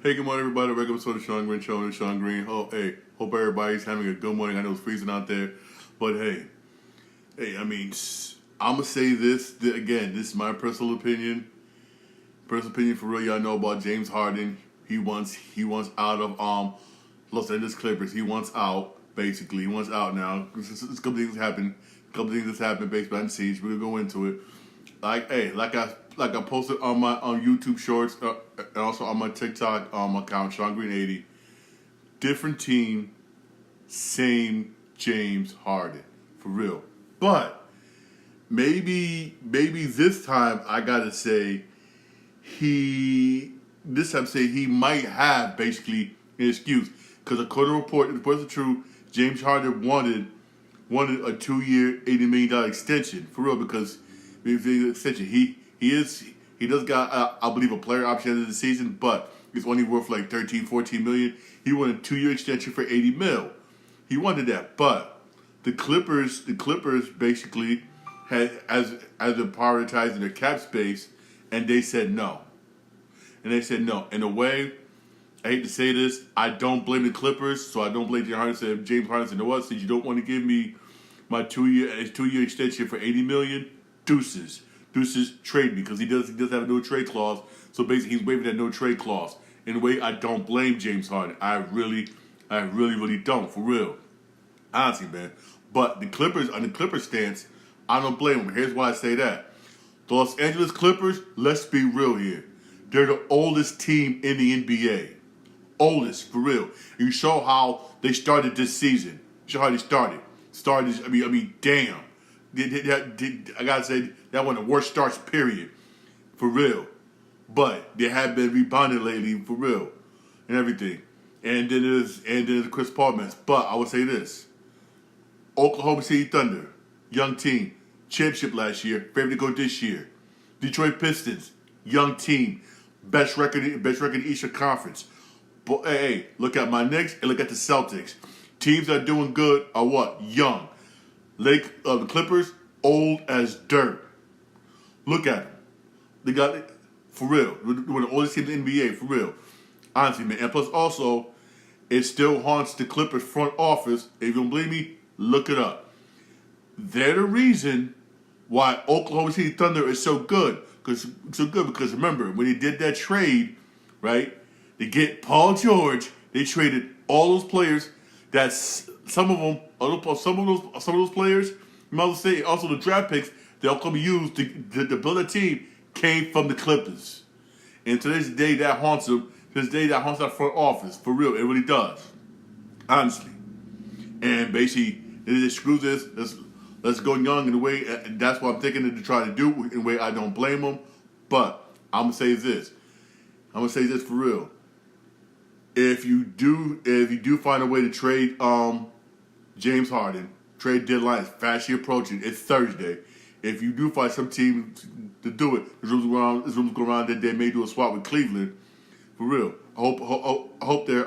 Hey, good morning, everybody. Welcome to the Sean Green Show. It's Sean Green. Oh, hey, hope everybody's having a good morning. I know it's freezing out there, but hey, I mean, I'm gonna say this again. This is my personal opinion. Personal opinion for real. Y'all know about James Harden. He wants out of Los Angeles Clippers. He wants out. Basically, he wants out now. There's a couple things happened. Based behind the scenes. We're gonna go into it. Like I posted on my YouTube Shorts and also on my TikTok account, Sean Green 80. Different team, same James Harden, for real. But maybe this time I gotta say he might have basically an excuse, because according to report, if it's true, James Harden wanted a 2-year, $80 million extension, for real, because extension he does got I believe a player option at the end of the season, but it's only worth like 13, 14 million. He wanted a 2-year extension for 80 mil. He wanted that, but the Clippers basically had as they're prioritizing their cap space, and they said no. In a way, I hate to say this, I don't blame the Clippers, so I don't blame James Harden. James Harden said, "You know what? Since you don't want to give me my 2-year extension for 80 million, deuces, trade me," because he does have a no trade clause. So basically, he's waiving that no trade clause. In a way, I don't blame James Harden. I really don't, for real, honestly, man. But the Clippers, on the Clippers stance, I don't blame them. Here's why I say that: the Los Angeles Clippers. Let's be real here. They're the oldest team in the NBA. Oldest, for real. You show how they started this season. Show how they started. I mean, damn. I gotta say, that one of the worst starts, period. For real. But they have been rebounding lately, for real. And everything. And then there's Chris Paul mess. But I would say this: Oklahoma City Thunder, young team, championship last year, favorite to go this year. Detroit Pistons, young team, best record in the Eastern Conference. But hey, look at my Knicks and look at the Celtics. Teams that are doing good are what? Young. The Clippers, old as dirt. Look at them. They got it, for real. One of the oldest teams in the NBA, for real. Honestly, man. And plus, also, it still haunts the Clippers front office. If you don't believe me, look it up. They're the reason why Oklahoma City Thunder is so good. Because remember, when they did that trade, right, to get Paul George, they traded all those players. Some of those players, you might as well say, also the draft picks that Oklahoma used to build a team came from the Clippers. And to this day, that haunts them. To this day, that haunts our front office. For real, it really does. Honestly. And basically, they just screw this. Let's go young in a way. That's what I'm thinking to try to do. In a way, I don't blame them. But I'm going to say this. For real. If you do find a way to trade James Harden, trade deadline is fastly approaching. It's Thursday. If you do find some team to do it, there's rumors go around that they may do a swap with Cleveland. For real. I hope they're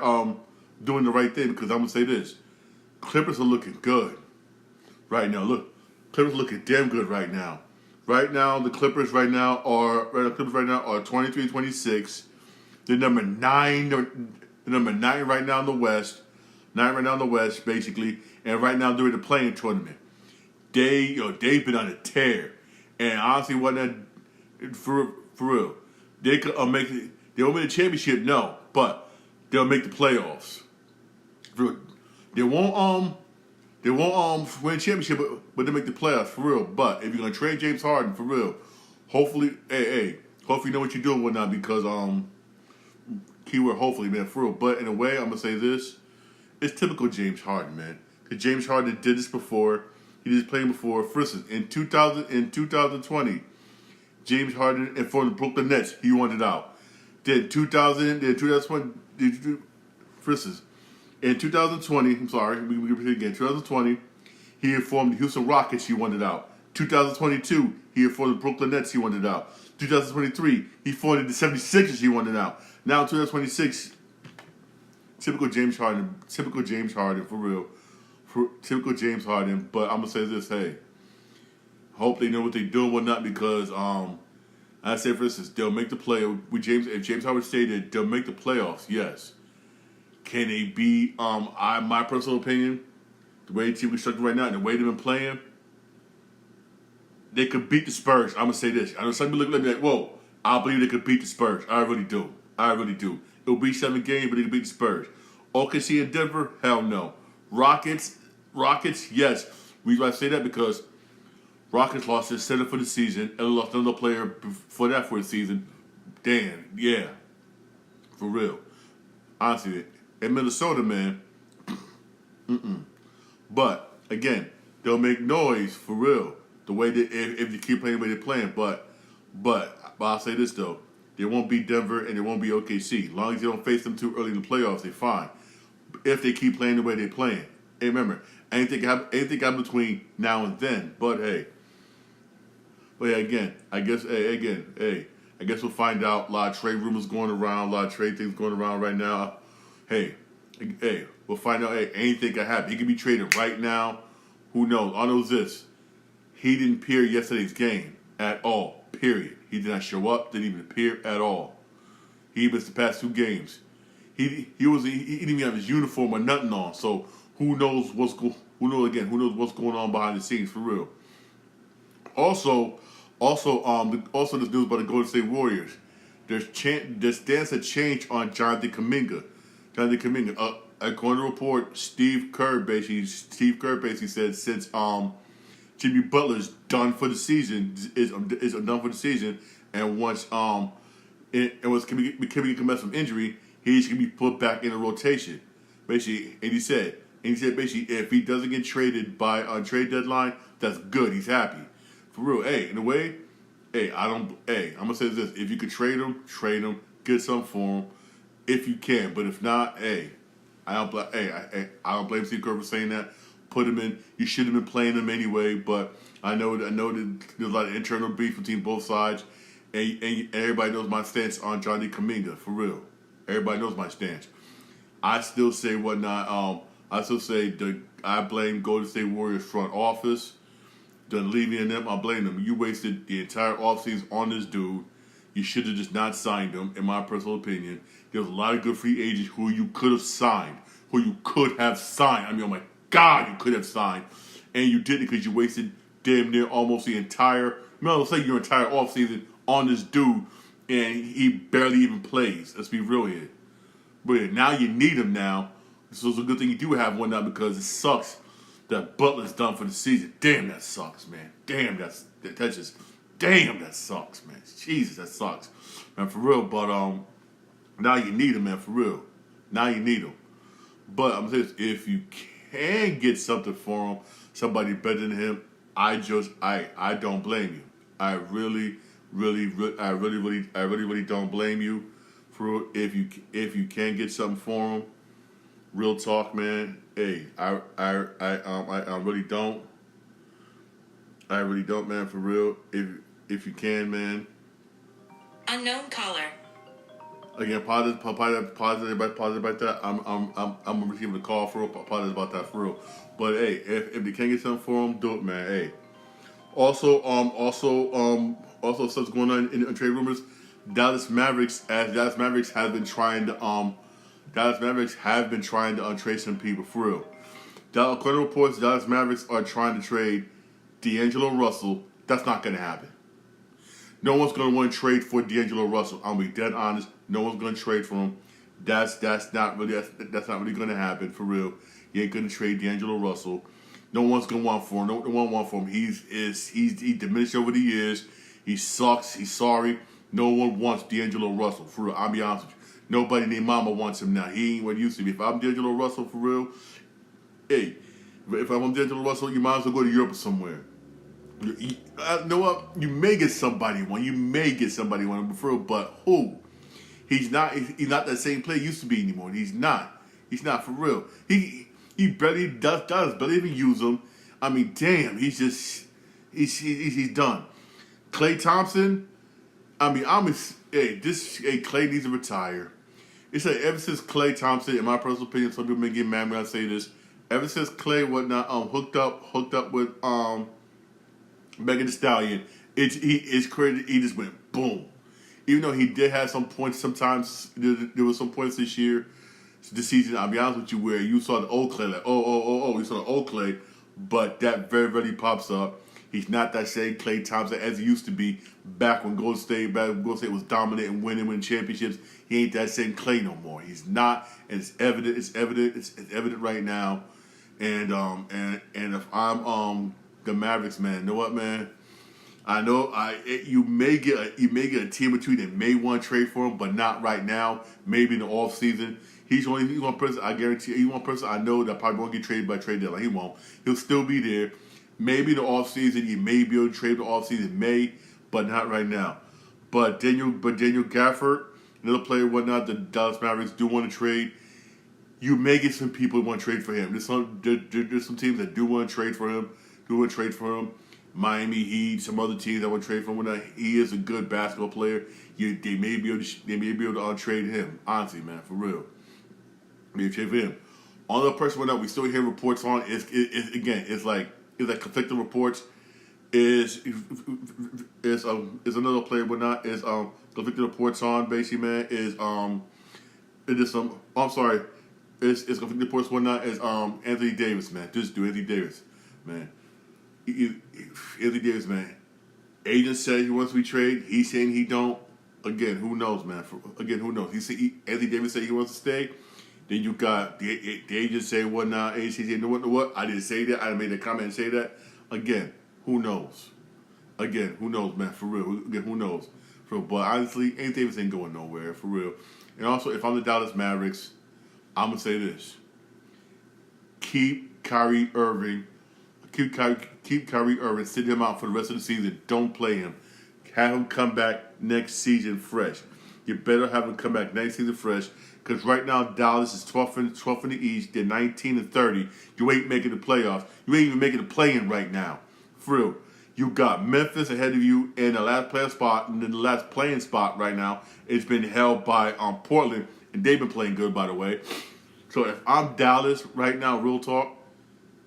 doing the right thing, because I'm gonna say this: Clippers are looking good right now. Look, Clippers are looking damn good right now. Right now, the Clippers right now are 23-26. They're number 9. They're number 9 right now in the West. 9 right now in the West, basically. And right now they're in the playing tournament. They've been on a tear. And honestly, for real, they could make it. They won't win the championship, no, but they'll make the playoffs. They won't win the championship, but they'll make the playoffs, for real. But if you're gonna trade James Harden, for real, hopefully you know what you're doing and whatnot, because keyword hopefully, man, for real. But in a way, I'm gonna say this: it's typical James Harden, man. Because James Harden did this before. He did playing before. For instance, in 2020, James Harden informed the Brooklyn Nets he wanted out. Then 2020, for instance, in 2020, I'm sorry, we can repeat it again. 2020, he informed the Houston Rockets he wanted out. 2022, he informed the Brooklyn Nets he wanted out. 2023, he informed the 76ers he wanted out. Now 2026, typical James Harden, for real. Typical James Harden, but I'm going to say this, hey, hope they know what they're doing, whatnot, because I say, for instance, they'll make the play with James. If James Harden stayed there, they'll make the playoffs. Yes. Can they be? My personal opinion, the way the team is structured right now, and the way they've been playing, they could beat the Spurs. I'm gonna say this. I know some people look at me like, "Whoa, I believe they could beat the Spurs." I really do. I really do. It'll be 7 games, but they could beat the Spurs. OKC and Denver, hell no. Rockets, yes. Reason why I say that because Rockets lost their center for the season and lost another player for the season. Damn, yeah, for real. Honestly, in Minnesota, man. But again, they'll make noise for real. The way that if you keep playing the way they're playing, but I'll say this though, they won't beat Denver and they won't beat OKC. As long as you don't face them too early in the playoffs, they're fine. If they keep playing the way they're playing, hey, remember anything happen between now and then. But hey, again, I guess I guess we'll find out. A lot of trade rumors going around, a lot of trade things going around right now. Hey, we'll find out. Hey, anything can happen. He could be traded right now. Who knows? All I know is this. He didn't appear yesterday's game at all. Period. He did not show up. Didn't even appear at all. He missed the past 2 games. He didn't even have his uniform or nothing on. So who knows what's going on behind the scenes for real. Also, this news about the Golden State Warriors. There's stands a change on Jonathan Kuminga. According to the report, Steve Kerr basically said since Jimmy Butler's done for the season is done for the season, and once Kuminga commits some injury, he's gonna be put back in the rotation. Basically, and he said basically if he doesn't get traded by a trade deadline, that's good. He's happy. For real, in a way, I'm gonna say this: if you could trade him, get something for him, if you can. But if not, I don't blame Steve Kerr for saying that. Put him in. You should have been playing him anyway. But I know that there's a lot of internal beef between both sides, and everybody knows my stance on Johnny Kuminga. For real, everybody knows my stance. I still say whatnot. I blame Golden State Warriors front office. Done leaving in them, I blame them. You wasted the entire offseason on this dude. You should have just not signed him, in my personal opinion. There was a lot of good free agents who you could have signed. I mean, oh my God, you could have signed. And you didn't because you wasted damn near almost the entire, let's say your entire offseason on this dude, and he barely even plays. Let's be real here. But now you need him now. So it's a good thing you do have one now because it sucks that Butler's done for the season. Damn, that sucks, man. Damn, that sucks, man. Jesus, that sucks, man, for real. But now you need him, man, for real. Now you need him. But I'm saying, if you can get something for him, somebody better than him, I don't blame you. I really don't blame you for real. If you can get something for him. Real talk, man. I really don't. I really don't, man. For real. If you can, man. Unknown caller. Again, positive about that. I'm receiving a call for real. Positive about that for real. But if they can get something for them, do it, man. Also, stuff's going on in trade rumors. Dallas Mavericks have been trying to untrade some people for real. According to reports, Dallas Mavericks are trying to trade D'Angelo Russell. That's not going to happen. No one's going to want to trade for D'Angelo Russell. I'll be dead honest. No one's going to trade for him. That's not really going to happen for real. You ain't going to trade D'Angelo Russell. No one's going to want for him. No one want for him. He's diminished over the years. He sucks. He's sorry. No one wants D'Angelo Russell for real. I'll be honest with you. Nobody named Mama wants him now. He ain't what he used to be. If I'm D'Angelo Russell for real, if I'm D'Angelo Russell, you might as well go to Europe or somewhere. You know what? You may get somebody one. But for real, but who? He's not that same player he used to be anymore. He's not for real. He barely does barely even use him. I mean, damn, he's done. Klay Thompson. I mean, Klay needs to retire. It's like ever since Klay Thompson, in my personal opinion, some people may get mad when I say this. Ever since Klay hooked up with Megan Thee Stallion, he just went boom. Even though he did have some points, sometimes there was some points this year, this season. I'll be honest with you, where you saw the old Clay, like you saw the old Clay, but that very rarely pops up. He's not that same Klay Thompson as he used to be back when Golden State was dominant and winning championships. He ain't that same Klay no more. He's not, and it's evident. It's evident right now. And if I'm the Mavericks, man, you know what, man? I know you may get a team or two that may want to trade for him, but not right now. Maybe in the off season. He's one person I guarantee. He's one person I know that probably won't get traded by trade deadline. He won't. He'll still be there. Maybe in the off season, you may be able to trade in the off season, but not right now. But Daniel Gafford, another player, whatnot, the Dallas Mavericks do want to trade. You may get some people who want to trade for him. There's some teams that do want to trade for him. Miami Heat, some other teams that want to trade for him. He is a good basketball player. They may be able to trade him. Honestly, man, for real. Maybe trade for him. Another person we still hear reports on is like conflicting reports. Is another player conflicting reports on basically, man, is conflicting reports whatnot is Anthony Davis, man. Just do Anthony Davis, man. Anthony Davis, man. Agent said he wants to be traded. He's saying he don't. Again, who knows, man? Who knows? Anthony Davis said he wants to stay. Then you got the agent say whatnot. Agent said, you know what? I didn't say that. I made a comment and say that. Again, who knows? Who knows, man? For real. Again, who knows? But honestly, Anthony Davis ain't going nowhere. For real. And also, if I'm the Dallas Mavericks, I'm gonna say this: keep Kyrie Irving. Keep Kyrie Irving. Sit him out for the rest of the season. Don't play him. Have him come back next season fresh. You better have him come back next season fresh. Because right now, Dallas is 12th in the East. They're 19-30. You ain't making the playoffs. You ain't even making the play-in right now. For real. You got Memphis ahead of you in the last playoff spot. And then the last playing spot right now it's been held by Portland. And they've been playing good, by the way. So if I'm Dallas right now, real talk,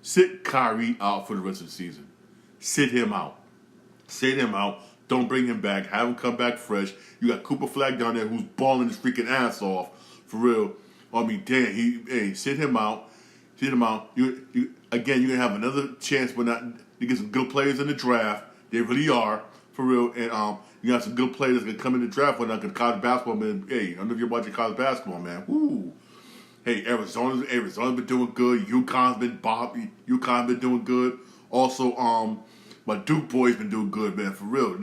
sit Kyrie out for the rest of the season. Sit him out. Don't bring him back. Have him come back fresh. You got Cooper Flag down there who's balling his freaking ass off. For real. I mean, damn, sit him out. You're going to have another chance, but not to get some good players in the draft. They really are. For real. And you got some good players that can come in the draft when because college basketball, man. Hey, I don't know if you're watching college basketball, man. Woo. Hey, Arizona's been doing good. UConn's been doing good. Also, my Duke boys been doing good, man. For real.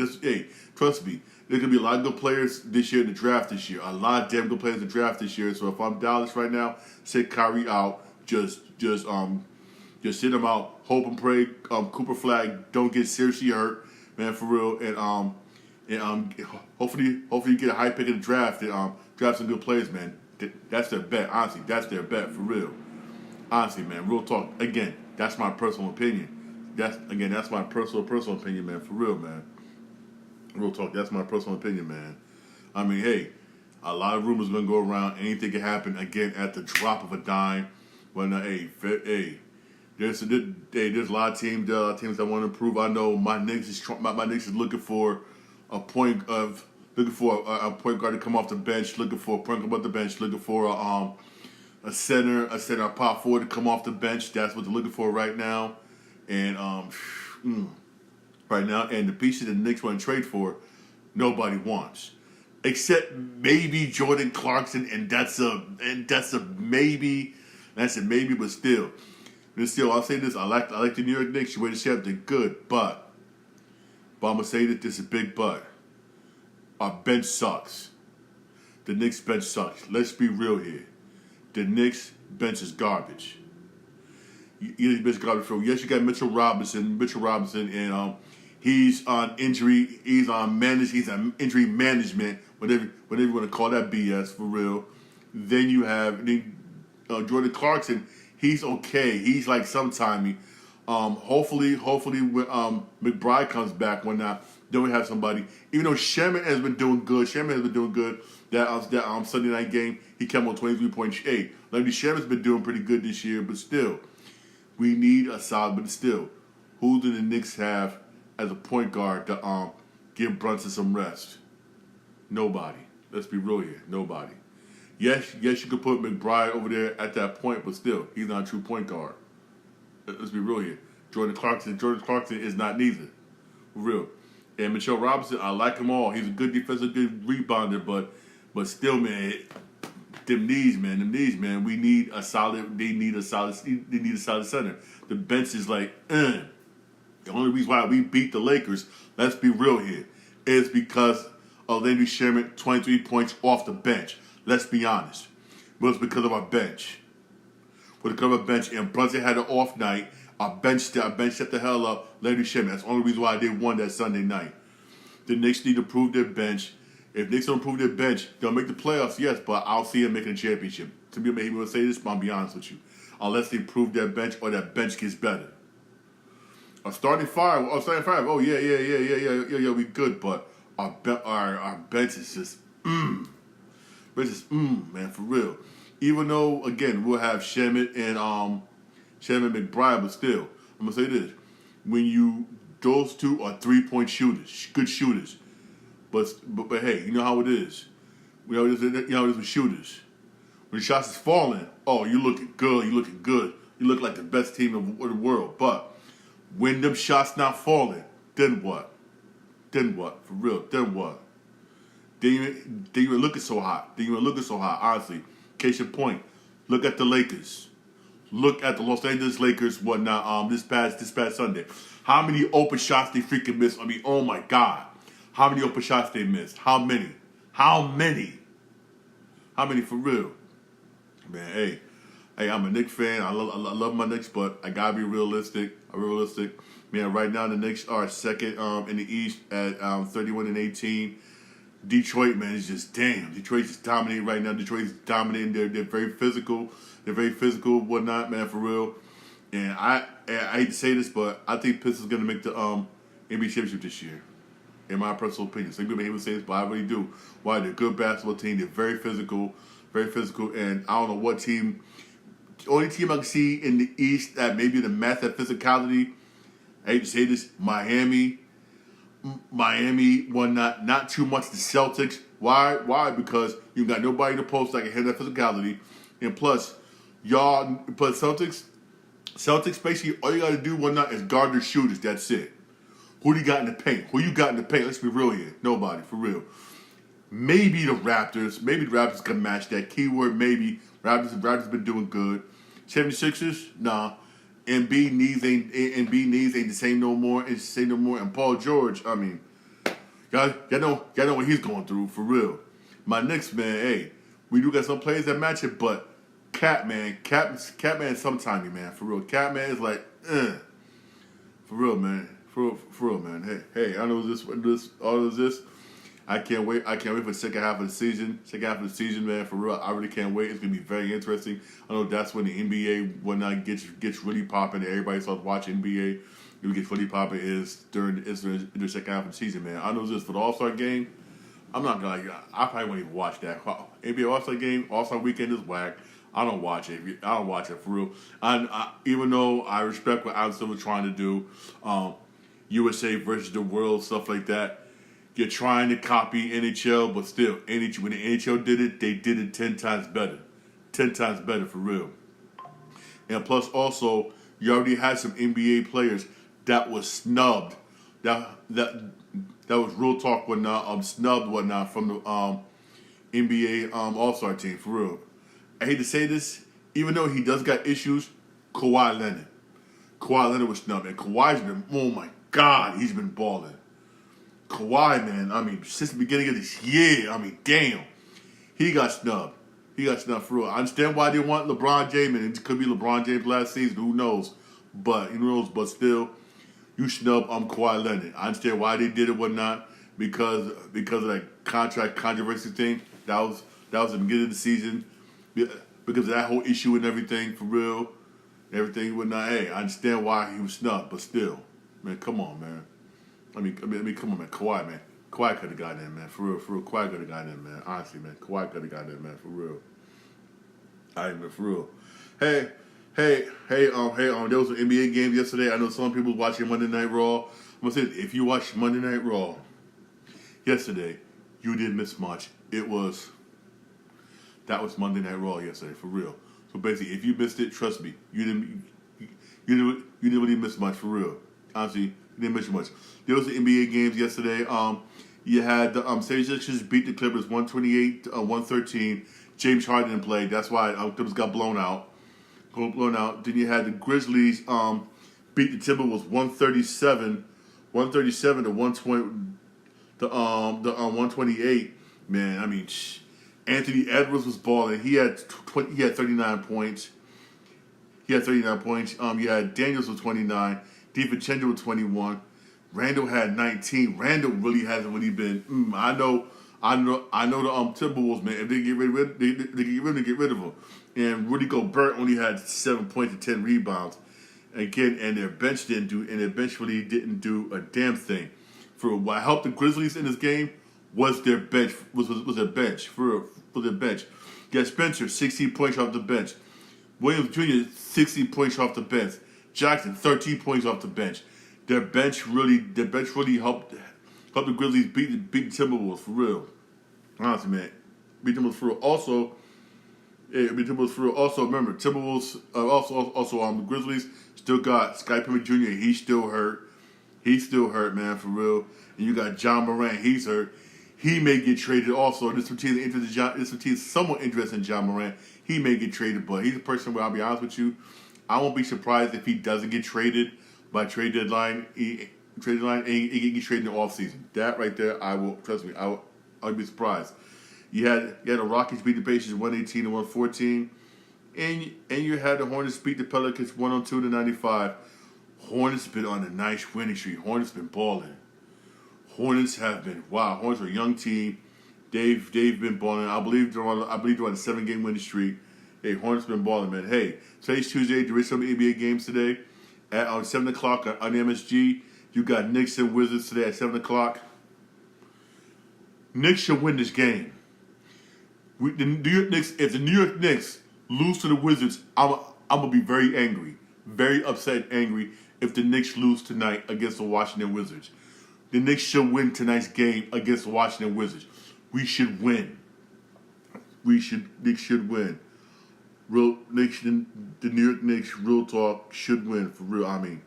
Trust me. There's gonna be a lot of good players this year in the draft this year. A lot of damn good players in the draft this year. So if I'm Dallas right now, sit Kyrie out. Just sit him out. Hope and pray. Cooper Flag don't get seriously hurt, man. For real. And hopefully you get a high pick in the draft and draft some good players, man. That's their bet. Honestly, that's their bet for real. Honestly, man. Real talk. Again, that's my personal opinion. That's my personal opinion, man. For real, man. Real talk. That's my personal opinion, man. I mean, hey, a lot of rumors gonna go around. Anything can happen again at the drop of a dime. But there's a lot of teams that want to improve. I know my Knicks is looking for a point guard to come off the bench, looking for a point guard off the bench, looking for a center, a power forward to come off the bench. That's what they're looking for right now. And and the pieces that the Knicks want to trade for, nobody wants, except maybe Jordan Clarkson, and that's a maybe. That's a maybe, but still, I'll say this: I like the New York Knicks. You wait to see if they're good, but I'm gonna say that this is a big but. Our bench sucks. The Knicks bench sucks. Let's be real here. The Knicks bench is garbage. Yes, you got Mitchell Robinson, and he's on injury. He's on injury management. Whatever you want to call that BS for real. Then you have Jordan Clarkson. He's okay. He's like sometimey. Hopefully when McBride comes back, when not, then we have somebody. Even though Sherman has been doing good. That Sunday night game, he came on 23.8. Like Sherman's been doing pretty good this year, but still, we need a solid. But still, who do the Knicks have as a point guard to give Brunson some rest? Nobody. Let's be real here. Nobody. Yes, you could put McBride over there at that point, but still, he's not a true point guard. Let's be real here. Jordan Clarkson is not neither. For real. And Mitchell Robinson, I like him all. He's a good defensive, good rebounder, but still, man, them knees, man. We need a solid. They need a solid center. The bench is like, The only reason why we beat the Lakers, let's be real here, is because of Landry Shamet 23 points off the bench. Let's be honest. But it's because of our bench. Because of our bench, and Brunson had an off night. Our bench set the hell up. Landry Shamet. That's the only reason why they won that Sunday night. The Knicks need to prove their bench. If Knicks don't prove their bench, they'll make the playoffs, yes, but I'll see them making a championship. To me, maybe we'll say this, but I'll be honest with you. Unless they prove their bench or that bench gets better. A starting five, oh yeah, we good, but our bench is just, man, for real. Even though, again, we'll have Shamet and McBride, but still, I'm gonna say this: those two are 3-point shooters, good shooters. But hey, you know how it is. You know how it is with shooters. When the shots is falling, oh, you looking good. You look like the best team in the world. But when them shots not falling, then what? For real, then what? Then you ain't looking so hot. Honestly, case in point, look at the Lakers. Look at the Los Angeles Lakers. This past Sunday, how many open shots they freaking missed? I mean, oh my God. How many open shots they missed? How many for real? Man, hey, I'm a Knicks fan. I love my Knicks, but I gotta be realistic. Man, right now the Knicks are second in the East at 31-18. Detroit, man, is just damn. Detroit's just dominating right now. Detroit's dominating. They're very physical. Whatnot, man, for real. And I hate to say this, but I think Pistons gonna make the NBA championship this year. In my personal opinion. Some people may even say this, but I really do. Why? They're a good basketball team. They're very physical, and I don't know what team. The only team I can see in the East that maybe the match that physicality, I hate to say this, Miami, not too much the Celtics. Why? Because you got nobody in the post that can handle that physicality. And plus, Celtics basically, all you got to do is guard their shooters. That's it. Who do you got in the paint? Let's be real here. Nobody, for real. Maybe the Raptors. Maybe the Raptors can match that. Keyword maybe. Raptors been doing good. 76ers, nah. Embiid needs ain't the same no more. And Paul George, I mean, y'all know what he's going through, for real. My Knicks, man, hey, we do got some players that match it, but Cat man, sometime, man, for real. Cat man is like, for real, man. For real, man. Hey, I know this. I can't wait for the second half of the season, man. For real, I really can't wait. It's gonna be very interesting. I know that's when the NBA whatnot gets really popping. Everybody starts watching NBA. It gets really popping is during the second half of the season, man. I know this for the All-Star game. I'm not gonna. I probably won't even watch that NBA All-Star game. All-Star weekend is whack. I don't watch it for real. Even though I respect what Adam Silver trying to do. USA versus the world, stuff like that. You're trying to copy NHL, but still, when the NHL did it, they did it 10 times better. 10 times better, for real. And plus, also, you already had some NBA players that was snubbed. That was real talk snubbed from the NBA All-Star team, for real. I hate to say this, even though he does got issues, Kawhi Leonard was snubbed, and Kawhi's been, oh my God, he's been balling. Kawhi, man, I mean, since the beginning of this year, I mean, damn. He got snubbed. For real. I understand why they want LeBron James, and it could be LeBron James last season, who knows. But still, you snub Kawhi Leonard. I understand why they did it, whatnot, because of that contract controversy thing. That was the beginning of the season. Because of that whole issue and everything, for real. Everything, whatnot. Hey, I understand why he was snubbed, but still. Man, come on, man. I mean, come on, man. Kawhi, man. Kawhi could have got in, man. For real. Kawhi could have got in, man. Honestly, man. Kawhi could have got in, man. For real. All right, man. For real. Hey. There was an NBA game yesterday. I know some people watching Monday Night Raw. I'm gonna say, if you watched Monday Night Raw yesterday, you didn't miss much. That was Monday Night Raw yesterday, for real. So basically, if you missed it, trust me, you didn't really miss much, for real. Honestly, you didn't miss much. There was the NBA games yesterday. You had the 76ers beat the Clippers 128 113. James Harden didn't play. That's why Clippers got blown out. Then you had the Grizzlies beat the Timberwolves 137 to 120 the 128. Man, I mean, Anthony Edwards was balling. He had 39 points. You had Daniels with 29. DiVincenzo with 21. Randall had 19. Randall really hasn't really been. I know the Timberwolves, man. If they get rid of him. And Rudy Gobert only had 7 points and 10 rebounds. Again, and their bench really didn't do a damn thing. For what helped the Grizzlies in this game was their bench. Was their bench for their bench. You got Spencer 16 points off the bench. Williams Jr. 16 points off the bench. Jackson 13 points off the bench. Their bench really helped the Grizzlies beat the Timberwolves, for real. Honestly, man, beat Timberwolves for real. Also, beat Timberwolves for real. Also, remember Timberwolves. The Grizzlies still got Scottie Pippen Jr. He's still hurt. He's still hurt, man, for real. And you got John Morant. He's hurt. He may get traded also. This team is somewhat interested in John Morant. He may get traded, but he's a person where I'll be honest with you, I won't be surprised if he doesn't get traded by trade deadline. He gets traded in the offseason. That right there, I will trust me. I'll be surprised. You had the Rockets beat the Pacers 118 to 114, and you had the Hornets beat the Pelicans 102 to 95. Hornets been on a nice winning streak. Hornets been balling. Hornets are a young team. They've been balling. I believe they're on a 7-game winning streak. Hey, Hornets been balling, man. Hey, today's Tuesday. There is some NBA games today at 7 o'clock on MSG. You got Knicks and Wizards today at 7 o'clock. Knicks should win this game. If the New York Knicks lose to the Wizards, I'm gonna be very angry, very upset and angry if the Knicks lose tonight against the Washington Wizards. The Knicks should win tonight's game against the Washington Wizards. We should win. Knicks should win. The New York Knicks, real talk, should win for real. I mean,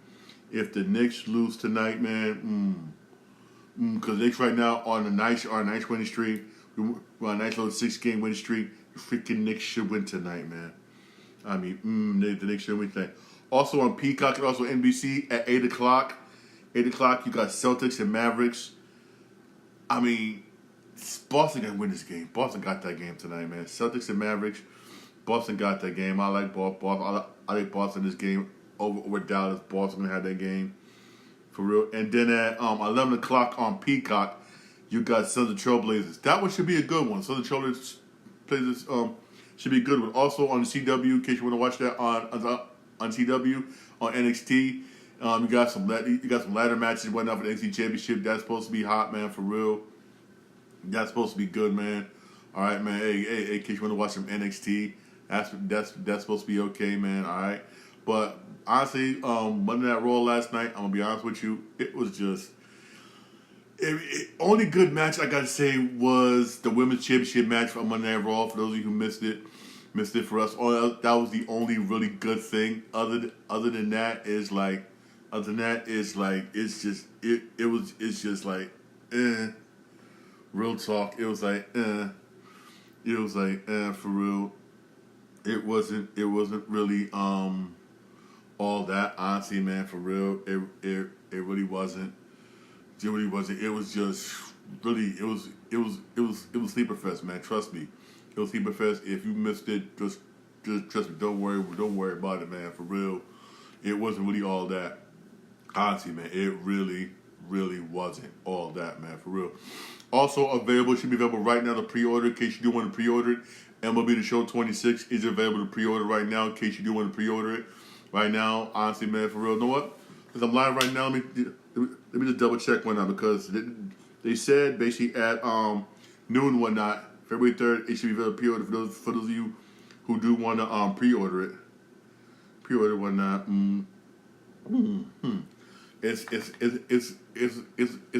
if the Knicks lose tonight, man, because Knicks right now on a nice winning streak. We're on a nice little 6-game winning streak. The freaking Knicks should win tonight, man. I mean, the Knicks should win tonight. Also on Peacock and also NBC at 8 o'clock. 8 o'clock, you got Celtics and Mavericks. I mean, Boston got to win this game. Boston got that game tonight, man. Celtics and Mavericks. Boston got that game. I like Boston. I like Boston this game over Dallas. Boston going to have that game. For real. And then at 11 o'clock on Peacock, you got Sons of Trailblazers. That one should be a good one. Sons of Trailblazers should be a good one. Also on the CW, in case you want to watch that on CW, on NXT, you got some ladder matches and whatnot for the NXT Championship. That's supposed to be hot, man, for real. That's supposed to be good, man. All right, man. Hey, in case you want to watch some NXT, that's supposed to be okay, man. All right. But honestly, Monday Night Raw last night, I'm gonna be honest with you, it was just only good match I gotta say was the Women's Championship match for Monday Night Raw. For those of you who missed it for us. That was the only really good thing. Other than that, it's just like real talk. It was like for real. It wasn't really all that, honestly, man, for real. It really wasn't. It really wasn't. It was just really it was Sleeper Fest, man. Trust me. It was Sleeper Fest. If you missed it, just trust me, don't worry about it, man, for real. It wasn't really all that. Honestly, man, it really wasn't all that, man, for real. Also should be available right now to pre-order in case you do want to pre-order it. MLB The Show 26 is available to pre-order right now in case you do want to pre-order it. Right now, honestly, man, for real. You know what? Because I'm live right now, let me just double check one now because they said basically at noon whatnot, February 3rd, it should be available to pre-order for those of you who do want to pre-order it. Pre-order whatnot. isn't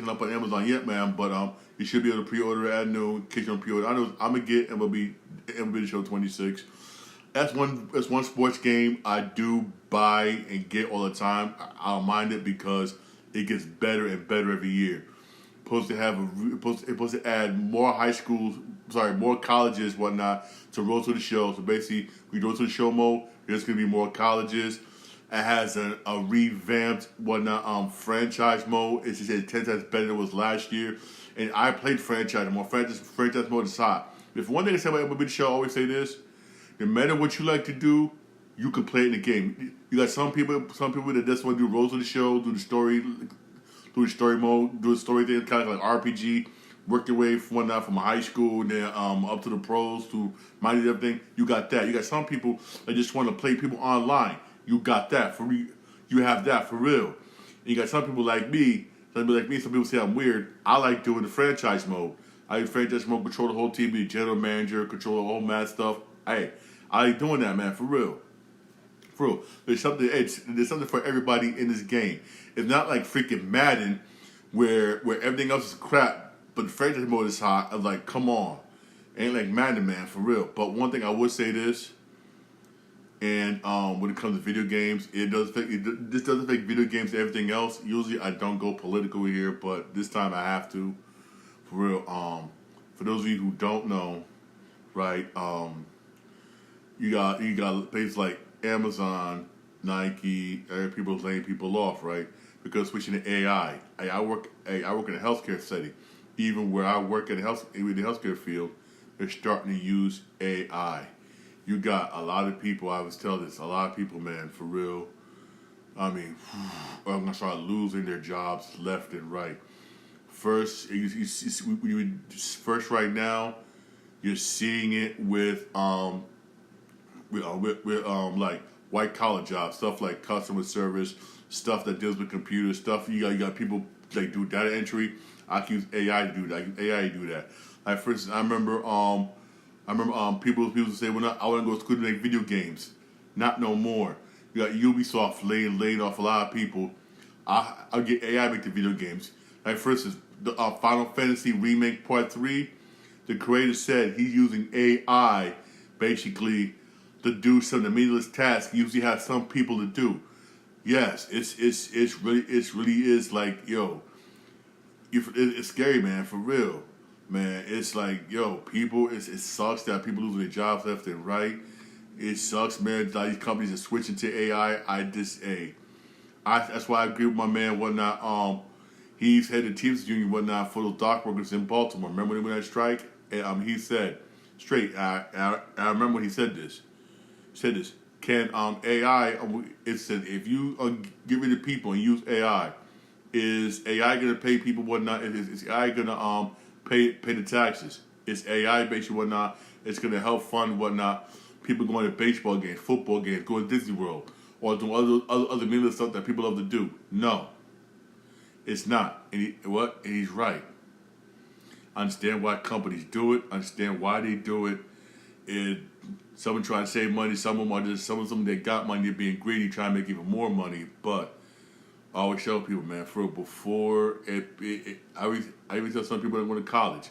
up on Amazon yet, man. But you should be able to pre-order it at noon. In case you don't pre-order, I know I'm gonna get MLB The Show 26. That's one sports game I do buy and get all the time. I don't mind it because it gets better and better every year. Supposed to add more more colleges, whatnot, to Roll to the Show. So basically, we go to the show mode. There's gonna be more colleges. It has a revamped franchise mode. It's just 10 times better than it was last year. And I played franchise mode. Franchise mode is hot. If one thing I say about MLB The Show, I always say this: no matter what you like to do, you can play it in the game. You got some people that just want to do Rolls of the Show, do the story mode, do the story thing, kind of like RPG. Work your way from high school, and then up to the pros, to mighty everything. You got that. You got some people that just want to play people online. You got that for you. You have that for real. And you got some people like me. Some people say I'm weird. I like doing the franchise mode. I do franchise mode, control the whole team, be a general manager, control the whole mad stuff. Hey, I like doing that, man, for real. For real. There's something for everybody in this game. It's not like freaking Madden, where everything else is crap, but the franchise mode is hot. I'm like, come on. Ain't like Madden, man, for real. But one thing I would say this, and when it comes to video games, this does affect video games and everything else. Usually I don't go political here, but this time I have to. For real. For those of you who don't know, right, you got places like Amazon, Nike, people laying people off, right? Because switching to AI. I work in a healthcare setting. Even where I work in the healthcare field, they're starting to use AI. You got a lot of people, I was telling this, a lot of people, man, for real, I mean, are going to start losing their jobs left and right. First right now, you're seeing it with like white collar jobs, stuff like customer service, stuff that deals with computers, stuff you got people like do data entry. I can use AI to do that. Like for instance, I remember people say, "Well, I want to go to school to make video games." Not no more. You got Ubisoft laying off a lot of people. I'll get AI to make the video games. Like for instance, the Final Fantasy Remake Part 3, the creator said he's using AI basically to do some of the meaningless tasks he usually has some people to do. Yes, it's really like, yo, it's scary, man, for real. Man, it's like, yo, it sucks that people losing their jobs left and right. It sucks, man, that these companies are switching to AI. That's why I agree with my man, whatnot. He's head of Teamsters Union, whatnot, for those dock workers in Baltimore. Remember when they went on strike? And he said, straight, I remember when he said this. Can AI, it said, if you get rid of people and use AI, is AI going to pay people whatnot? Is AI going to pay the taxes? Is AI basically whatnot? It's going to help fund whatnot people going to baseball games, football games, going to Disney World, or doing other meaningless stuff that people love to do. No, it's not. And he's right. I understand why companies do it. I understand why they do it. Someone trying to save money. Some of them that got money, they're being greedy, trying to make even more money. But I always tell people, man, I always tell some people that go to college,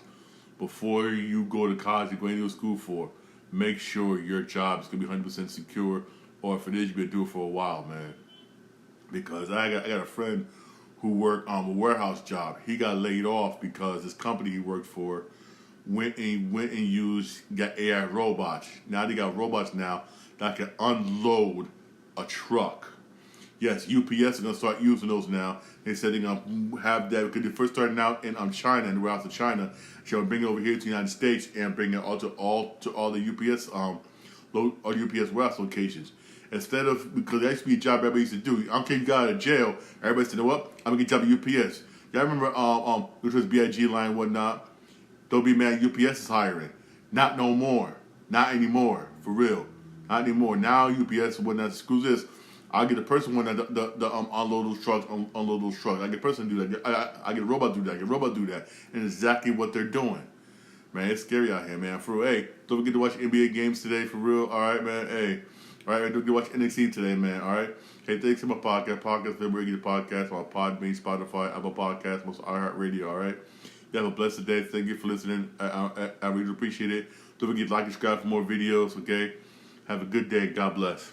before you go to college, you're going to school for, make sure your job is going to be 100% secure, or if it is, you're going to do it for a while, man. Because I got a friend who worked on a warehouse job. He got laid off because this company he worked for went and got AI robots. Now they got robots now that can unload a truck. Yes, UPS is going to start using those now. They said they're going to have that, because they first started out in China, in the warehouse of China. So they'll bring it over here to the United States and bring it all the UPS UPS warehouse locations. Instead of, because that used to be a job everybody used to do. I don't care if you got out of jail, everybody said, you know what, I'm going to get a job at UPS. Y'all remember, which was BIG line, whatnot? Don't be mad, UPS is hiring. Not no more. Not anymore, for real. Not anymore. Now UPS, whatnot, screws this. I'll get a person when unload those trucks. I get a person to do that. I get a robot to do that. I get a robot to do that. And exactly what they're doing. Man, it's scary out here, man. For real, hey, don't forget to watch NBA games today, for real. All right, man. Hey, All right, don't watch NXT today, man. All right. Hey, thanks to my podcast February get the podcast on Podbean, Spotify, Apple Podcasts, most iHeartRadio. All right. You have a blessed day. Thank you for listening. I really appreciate it. Don't forget to like and subscribe for more videos. Okay. Have a good day. God bless.